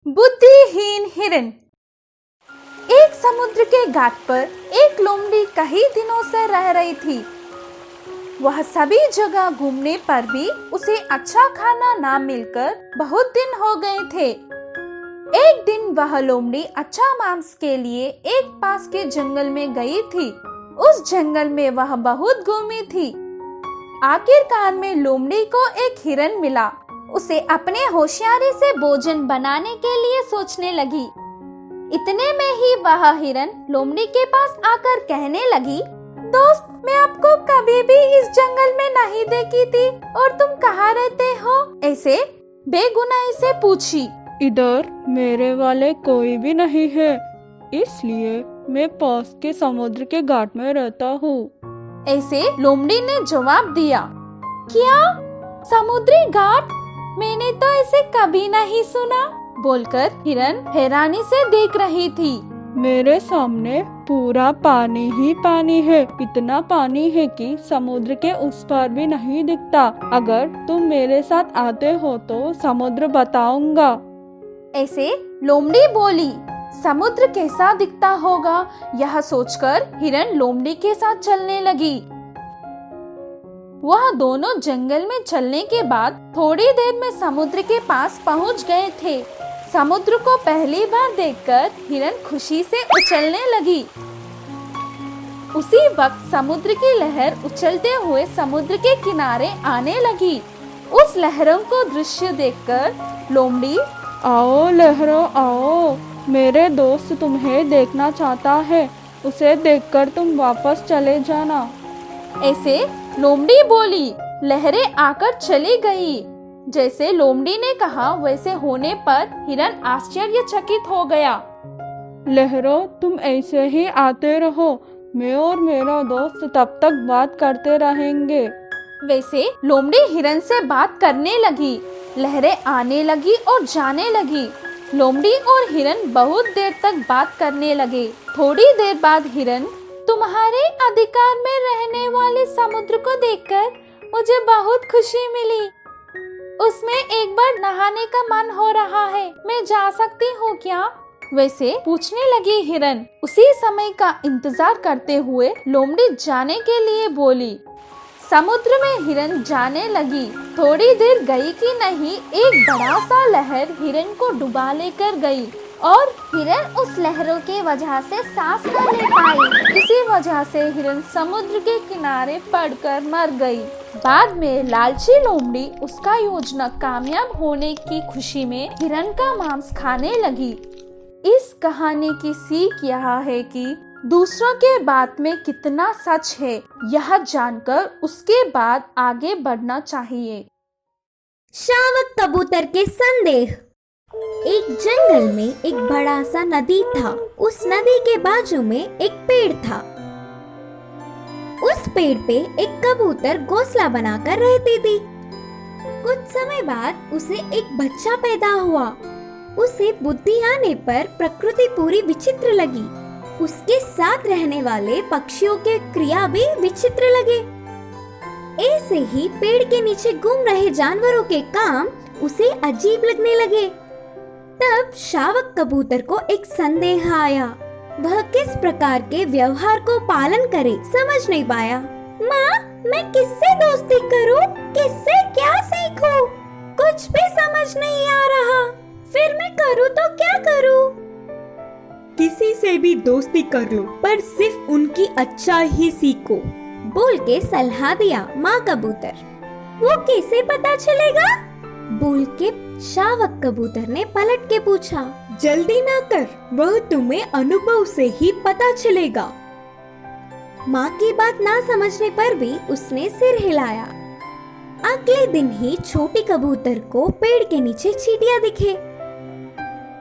बुद्धिहीन हिरन। एक समुद्र के घाट पर एक लोमड़ी कई दिनों से रह रही थी। वह सभी जगह घूमने पर भी उसे अच्छा खाना ना मिलकर बहुत दिन हो गए थे। एक दिन वह लोमड़ी अच्छा मांस के लिए एक पास के जंगल में गई थी। उस जंगल में वह बहुत घूमी थी। आखिरकार में लोमड़ी को एक हिरन मिला। उसे अपने होशियारी से भोजन बनाने के लिए सोचने लगी। इतने में ही वह हिरन लोमड़ी के पास आकर कहने लगी, दोस्त, मैं आपको कभी भी इस जंगल में नहीं देखी थी और तुम कहाँ रहते हो? ऐसे बेगुनाही से पूछी। इधर मेरे वाले कोई भी नहीं है, इसलिए मैं पास के समुद्र के घाट में रहता हूँ। ऐसे लोमड़ी ने जवाब दिया। क्या समुद्री घाट? मैंने तो ऐसे कभी नहीं सुना, बोलकर हिरन हैरानी से देख रही थी। मेरे सामने पूरा पानी ही पानी है। इतना पानी है कि समुद्र के उस पार भी नहीं दिखता। अगर तुम मेरे साथ आते हो तो समुद्र बताऊंगा। ऐसे लोमड़ी बोली। समुद्र कैसा दिखता होगा, यह सोचकर हिरन लोमड़ी के साथ चलने लगी। वह दोनों जंगल में चलने के बाद थोड़ी देर में समुद्र के पास पहुंच गए थे। समुद्र को पहली बार देखकर हिरन खुशी से उछलने लगी। उसी वक्त समुद्र की लहर उछलते हुए समुद्र के किनारे आने लगी। उस लहरों को दृश्य देखकर लोमड़ी, आओ लहरों आओ, मेरे दोस्त तुम्हें देखना चाहता है। उसे देखकर तुम वापस चले जाना। ऐसे लोमड़ी बोली। लहरें आकर चली गई। जैसे लोमड़ी ने कहा वैसे होने पर हिरन आश्चर्यचकित हो गया। लहरों, तुम ऐसे ही आते रहो, मैं और मेरा दोस्त तब तक बात करते रहेंगे। वैसे लोमड़ी हिरन से बात करने लगी। लहरें आने लगी और जाने लगी। लोमड़ी और हिरन बहुत देर तक बात करने लगे। थोड़ी देर बाद हिरन, तुम्हारे अधिकार में रहने वाले समुद्र को देखकर मुझे बहुत खुशी मिली। उसमें एक बार नहाने का मन हो रहा है, मैं जा सकती हूँ क्या? वैसे पूछने लगी हिरन। उसी समय का इंतजार करते हुए लोमड़ी जाने के लिए बोली। समुद्र में हिरन जाने लगी। थोड़ी देर गई कि नहीं, एक बड़ा सा लहर हिरन को डुबा लेकर गई और हिरन उस लहरों के वजह से सांस न ले पाई। इसी वजह से हिरन समुद्र के किनारे पड़कर मर गई। बाद में लालची लोमड़ी उसका योजना कामयाब होने की खुशी में हिरन का मांस खाने लगी। इस कहानी की सीख यह है कि दूसरों के बात में कितना सच है, यह जानकर उसके बाद आगे बढ़ना चाहिए। शावक कबूतर के संदेह। एक जंगल में एक बड़ा सा नदी था। उस नदी के बाजू में एक पेड़ था। उस पेड़ पे एक कबूतर घोंसला बनाकर रहती थी। कुछ समय बाद उसे एक बच्चा पैदा हुआ। उसे बुद्धि आने पर प्रकृति पूरी विचित्र लगी। उसके साथ रहने वाले पक्षियों के क्रिया भी विचित्र लगे। ऐसे ही पेड़ के नीचे घूम रहे जानवरों के काम उसे अजीब लगने लगे। तब शावक कबूतर को एक संदेह आया। वह किस प्रकार के व्यवहार को पालन करे समझ नहीं पाया। माँ, मैं किससे दोस्ती करूँ? किससे क्या सीखूं? कुछ भी समझ नहीं आ रहा। फिर मैं करूँ तो क्या करूँ? किसी से भी दोस्ती कर लो, पर सिर्फ उनकी अच्छा ही सीखो, बोल के सलाह दिया माँ कबूतर। वो कैसे पता चलेगा? बोल के शावक कबूतर ने पलट के पूछा। जल्दी ना कर, वह तुम्हें अनुभव से ही पता चलेगा। माँ की बात ना समझने पर भी उसने सिर हिलाया। अगले दिन ही छोटी कबूतर को पेड़ के नीचे चींटियां दिखे।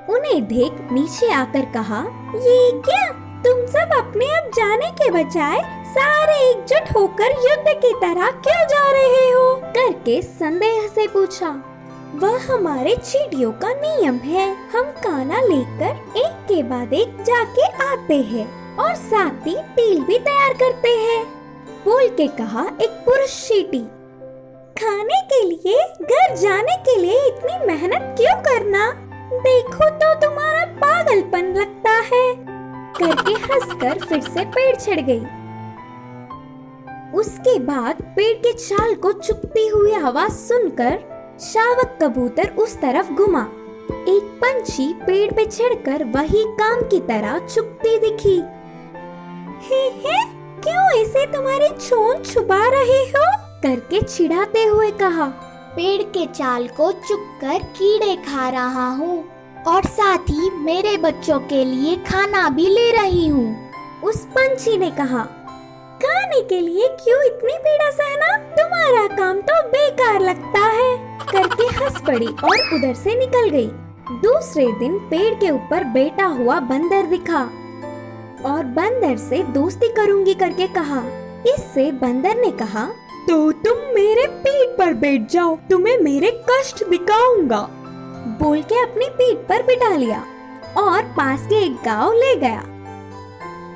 उन्हें देख नीचे आकर कहा, ये क्या? तुम सब अपने आप जाने के बजाय सारे एकजुट होकर युद्ध की तरह क्यों जा रहे हो? करके संदेह से पूछा। वह हमारे चींटियों का नियम है। हम खाना लेकर एक के बाद एक जाके आते हैं और साथ ही टील भी तैयार करते हैं, बोल के कहा एक पुरुष चींटी। खाने के लिए घर जाने के लिए इतनी मेहनत क्यों करना? देखो तो तुम्हारा पागलपन लगता है, करके हंसकर फिर से पेड़ चढ़ गई। उसके बाद पेड़ के छाल को चुभती हुई आवाज सुनकर शावक कबूतर उस तरफ घुमा। एक पंछी पेड़ पे चढ़कर वही काम की तरह चुभती दिखी। हे, क्यों ऐसे तुम्हारी चोंच छुपा रहे हो? करके चिढ़ाते हुए कहा। पेड़ के छाल को चुभकर कीड़े खा रहा हूँ और साथ ही मेरे बच्चों के लिए खाना भी ले रही हूँ। उस पंछी ने कहा, खाने के लिए क्यों इतनी पीड़ा सहना? तुम्हारा काम तो बेकार लगता है, करके हंस पड़ी और उधर से निकल गई। दूसरे दिन पेड़ के ऊपर बैठा हुआ बंदर दिखा और बंदर से दोस्ती करूंगी करके कहा। इससे बंदर ने कहा, तो तुम मेरे पीठ पर बैठ जाओ, तुम्हें मेरे कष्ट दिखाऊंगा। बोल के अपनी पीठ पर बिठा लिया और पास के एक गांव ले गया।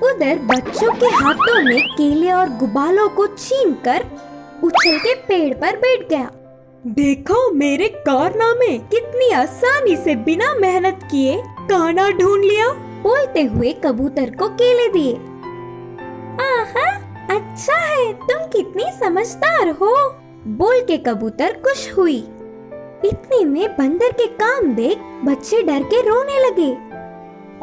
उधर बच्चों के हाथों में केले और गुबालों को छीनकर उछल के पेड़ पर बैठ गया। देखो मेरे कारनामे, कितनी आसानी से बिना मेहनत किए खाना ढूंढ लिया। बोलते हुए कबूतर को केले दिए। आहा, अच्छा है, तुम कितनी समझदार हो, बोल के कबूतर खुश हुई। इतने में बंदर के काम देख बच्चे डर के रोने लगे।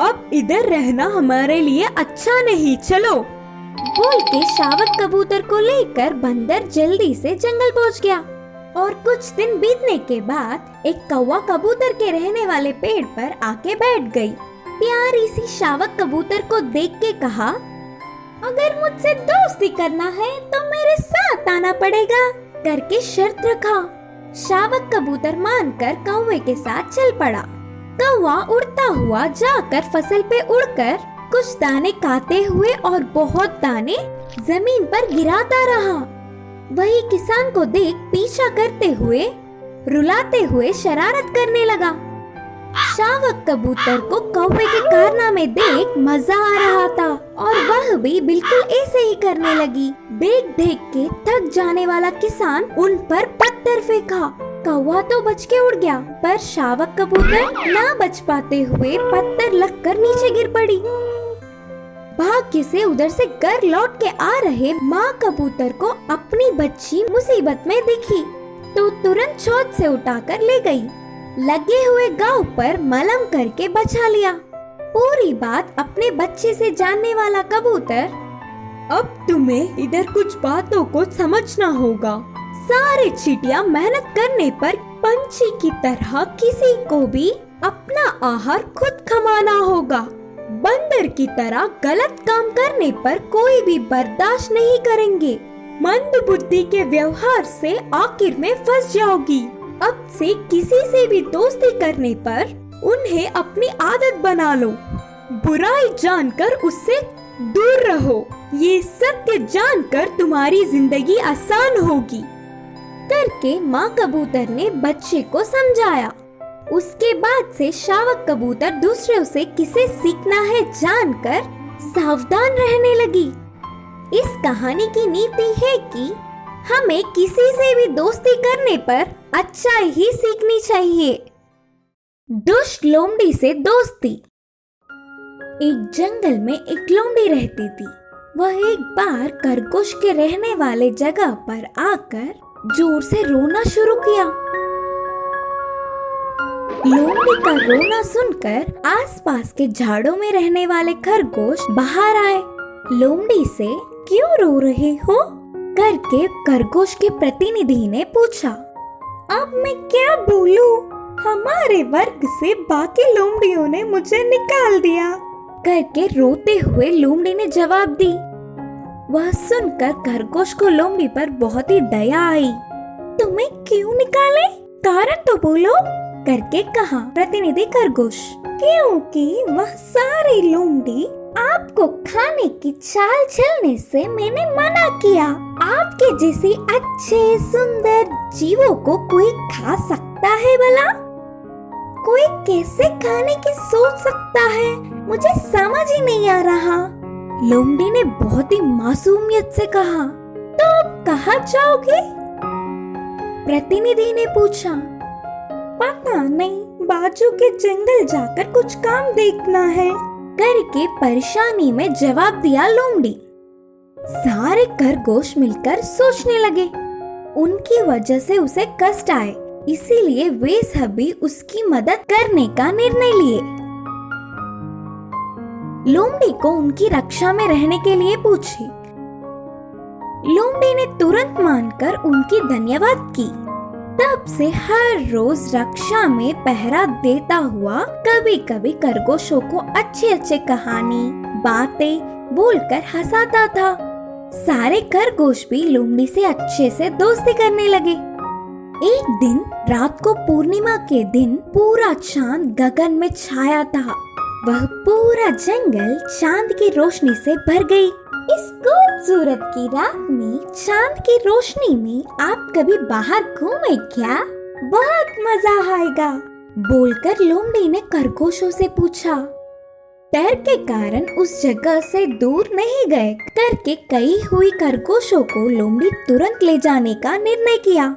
अब इधर रहना हमारे लिए अच्छा नहीं, चलो। बोल के शावक कबूतर को लेकर बंदर जल्दी से जंगल पहुंच गया। और कुछ दिन बीतने के बाद एक कौवा कबूतर के रहने वाले पेड़ पर आके बैठ गई। प्यारी सी शावक कबूतर को देख के कहा, अगर मुझसे दोस्ती करना है तो मेरे साथ आना पड़ेगा, करके शर्त रखा। शावक कबूतर मानकर कौवे के साथ चल पड़ा। कौवा उड़ता हुआ जाकर फसल पे उड़कर कुछ दाने खाते हुए और बहुत दाने जमीन पर गिराता रहा। वही किसान को देख पीछा करते हुए रुलाते हुए शरारत करने लगा। शावक कबूतर को कौवे के कारनामे देख मजा आ रहा था और वह भी बिल्कुल ऐसे ही करने लगी। देख देख के थक जाने वाला किसान उन पर पत्थर फेंका। कौवा तो बच के उड़ गया, पर शावक कबूतर ना बच पाते हुए पत्थर लगकर नीचे गिर पड़ी। भाग्य से उधर से घर लौट के आ रहे माँ कबूतर को अपनी बच्ची मुसीबत में दिखी तो तुरंत छत से उठाकर ले गई। लगे हुए गांव पर मलम करके बचा लिया। पूरी बात अपने बच्चे से जानने वाला कबूतर, अब तुम्हें इधर कुछ बातों को समझना होगा। सारे चींटियां मेहनत करने पर पंछी की तरह किसी को भी अपना आहार खुद कमाना होगा। बंदर की तरह गलत काम करने पर कोई भी बर्दाश्त नहीं करेंगे। मंद बुद्धि के व्यवहार से आखिर में फंस जाओगी। अब से किसी से भी दोस्ती करने पर उन्हें अपनी आदत बना लो। बुराई जानकर उससे दूर रहो। ये सत्य जानकर तुम्हारी जिंदगी आसान होगी, करके माँ कबूतर ने बच्चे को समझाया। उसके बाद से शावक कबूतर दूसरों से किसे सीखना है जानकर सावधान रहने लगी। इस कहानी की नीति है कि हमें किसी से भी दोस्ती करने पर अच्छा ही सीखनी चाहिए। दुष्ट लोमड़ी से दोस्ती। एक जंगल में एक लोमड़ी रहती थी। वह एक बार खरगोश के रहने वाले जगह पर आकर जोर से रोना शुरू किया। लोमड़ी का रोना सुनकर आसपास के झाड़ों में रहने वाले खरगोश बाहर आए। लोमड़ी से क्यों रो रहे हो करके खरगोश के प्रतिनिधि ने पूछा। अब मैं क्या बोलूं, हमारे वर्ग से बाकी लोमड़ियों ने मुझे निकाल दिया, करके रोते हुए लोमड़ी ने जवाब दी। वह सुनकर खरगोश को लोमड़ी पर बहुत ही दया आई। तुम्हें क्यों निकाले, कारण तो बोलो, करके कहा प्रतिनिधि खरगोश। क्योंकि वह सारी लोमड़ी आपको खाने की चाल चलने से मैंने मना किया। आपके जैसे अच्छे सुंदर जीवों को कोई खा सकता है भला? कोई कैसे खाने की सोच सकता है, मुझे समझ ही नहीं आ रहा। लोमड़ी ने बहुत ही मासूमियत से कहा। तो अब कहाँ जाओगे? प्रतिनिधि ने पूछा। पता नहीं, बाजू के जंगल जाकर कुछ काम देखना है करके परेशानी में जवाब दिया लोमड़ी। सारे खरगोश मिलकर सोचने लगे। उनकी वजह से उसे कष्ट आए, इसीलिए वे सभी उसकी मदद करने का निर्णय लिए। लोमड़ी को उनकी रक्षा में रहने के लिए पूछे। लोमड़ी ने तुरंत मानकर उनकी धन्यवाद की। तब से हर रोज रक्षा में पहरा देता हुआ कभी कभी खरगोशों को अच्छे अच्छे कहानी बातें बोलकर हंसाता था। सारे खरगोश भी लोमड़ी से अच्छे से दोस्ती करने लगे। एक दिन रात को पूर्णिमा के दिन पूरा चांद गगन में छाया था। वह पूरा जंगल चांद की रोशनी से भर गई। इस खूबसूरत की रात में चांद की रोशनी में आप कभी बाहर घूमे क्या? बहुत मजा आएगा, बोलकर लोमड़ी ने खरगोशों से पूछा। डर के कारण उस जगह से दूर नहीं गए करके कई हुई खरगोशों को लोमड़ी तुरंत ले जाने का निर्णय किया।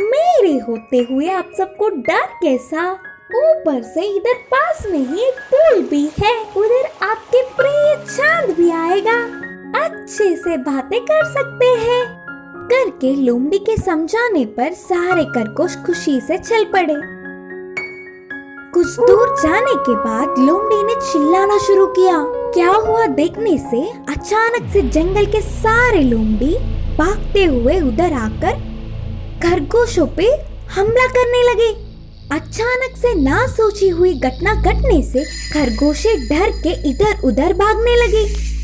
मेरे होते हुए आप सबको डर कैसा? ऊपर से इधर पास में ही एक पुल भी है, उधर आपके प्रिय चांद भी आएगा, अच्छे से बातें कर सकते हैं करके लोमड़ी के समझाने पर सारे खरगोश खुशी से चल पड़े। कुछ दूर जाने के बाद लोमड़ी ने चिल्लाना शुरू किया। क्या हुआ देखने से अचानक से जंगल के सारे लोमड़ी भागते हुए उधर आकर खरगोशों पे हमला करने लगे। अचानक से ना सोची हुई घटना घटने से खरगोशे डर के इधर उधर भागने लगे।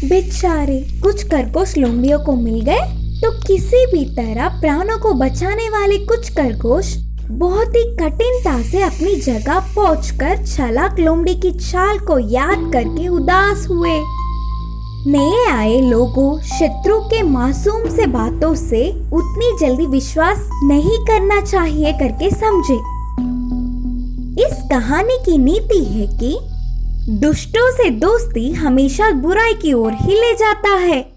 बेचारे कुछ खरगोश लोमड़ियों को मिल गए तो किसी भी तरह प्राणों को बचाने वाले कुछ खरगोश बहुत ही कठिनता से अपनी जगह पहुंचकर चालाक लोमड़ी की चाल को याद करके उदास हुए। नए आए लोगों शत्रु के मासूम से बातों से उतनी जल्दी विश्वास नहीं करना चाहिए करके समझे। इस कहानी की नीति है कि दुष्टों से दोस्ती हमेशा बुराई की ओर ही ले जाता है।